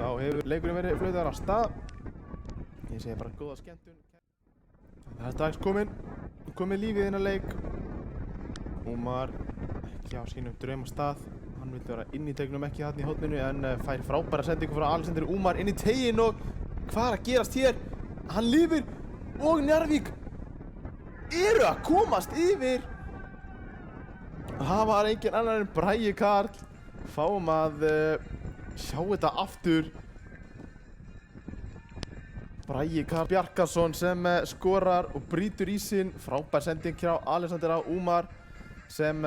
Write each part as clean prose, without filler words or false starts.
þá hefur leikurinn verið flautaður af stað. Ég segi bara góða skemmtun. Það er strax komið lífið inn að leik. Úmar ekki á sínum draumastað. Hann vil vera inn í tegnum, ekki þarna í horninu, en fær frábæra sendingu frá Alexander Úmar inn í teginn og hvað er að gerast hér? Hann lifir og Njarðvík eru að komast yfir. Það var engin annar en Bragi Karl. Fáum að sjá þetta aftur. Bragi Karl Bjarkarsson sem skorar og brýtur ísinn. Frábær sending hjá Alexander Úmar sem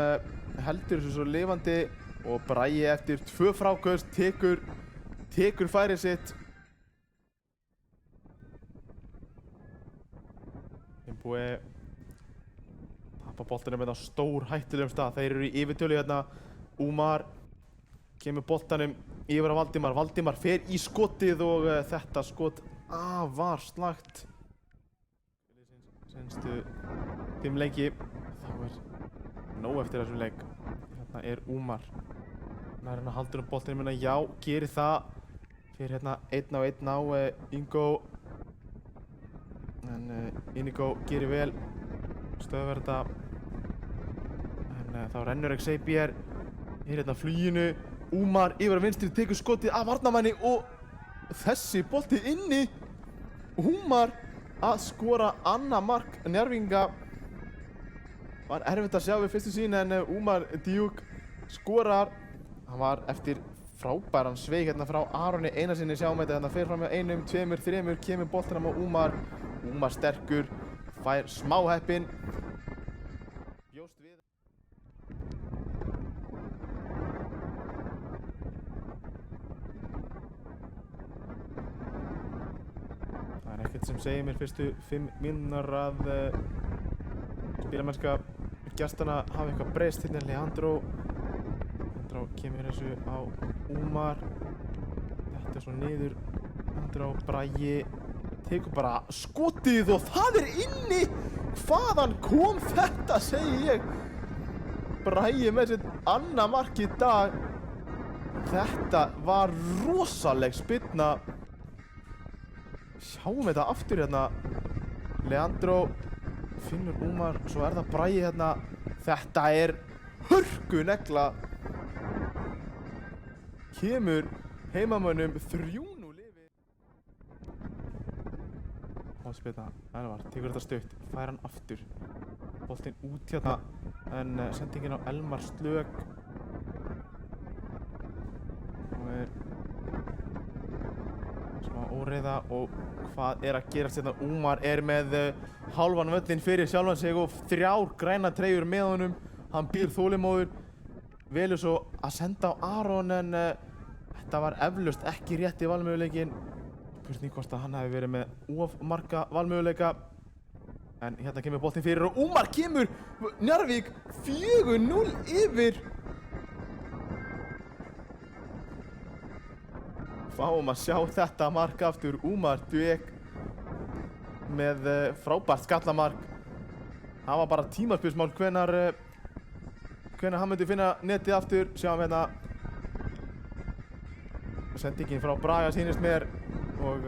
heldur þessu svo lifandi og Bragi eftir 2 fráköst tekur færið sitt. Búið tappa boltanum með það stór hættulegum stað. Þeir eru í yfirtölu hérna. Úmar kemur boltanum yfir á Valdimar. Valdimar fer í skotið og þetta skot afar slagt. Senstu 5 leiki. Þá er nóg eftir þessum leik. Hérna er Úmar. Hann er hérna haldur boltanum hérna. Já, gerir það. Fyrir hérna 1 á 1 á Ingo. En Inigo gerir vel. Stöðvar þetta. En þá rennur Xavier hérna fluginu. Úmar yfir að vinstri tekur skotið af varnarmanni og þessi bolti inni. Úmar að skora annað mark Njarðvíkinga. Var erfitt að sjá við fyrstu sýn en Úmar Djúk skorar. Hann var eftir frábæran sveig hérna frá Aroni Einarsinni. Sjáum þetta hérna fer fram með 1, 2, 3 kemur boltanum á Úmar. Úmar sterkur, fær smá heppinn. Bjóst við. Það er ekkert sem segir mér fyrstu 5 mínútur að spilamennska gestana hafi eitthvað breyst. Hérna er Leandro kemur þessu á Úmar. Þetta er svo niður. Leandro, Bragi tekur bara skotið og það er inni. Hvaðan kom þetta, segi ég. Bragi með sitt annað mark í dag. Þetta var rosaleg spyrna. Sjáum þetta aftur hérna. Leandro finnur Úmar, svo er það Bragi hérna. Þetta er hörkunegla. Kemur heimamönnum 3-0 lifi. Hóðspilna, Elvar tekur þetta stutt, fær hann aftur. Boltinn út hérna, en sendingin á Elmar slök. Og er smá óreiða og hvað er að gerast hérna? Úmar er með hálfan völlinn fyrir sjálfan sig og 3 græna treyjur með honum. Hann býr þolinmóður, velur svo að senda á Aron en þetta var eflaust ekki rétti valmöguleikin. Spurning hvort að hann hafi verið með of marga valmöguleika. En hérna kemur boltinn fyrir og Úmar kemur. Njarðvík 4-0 yfir. Fáum að sjá þetta mark aftur. Úmar Djúk með frábært skallamark. Það var bara tímaspilsmál hvenær hann myndi finna netið aftur. Sjáum hérna. Sendingin frá Braga sýnist mér og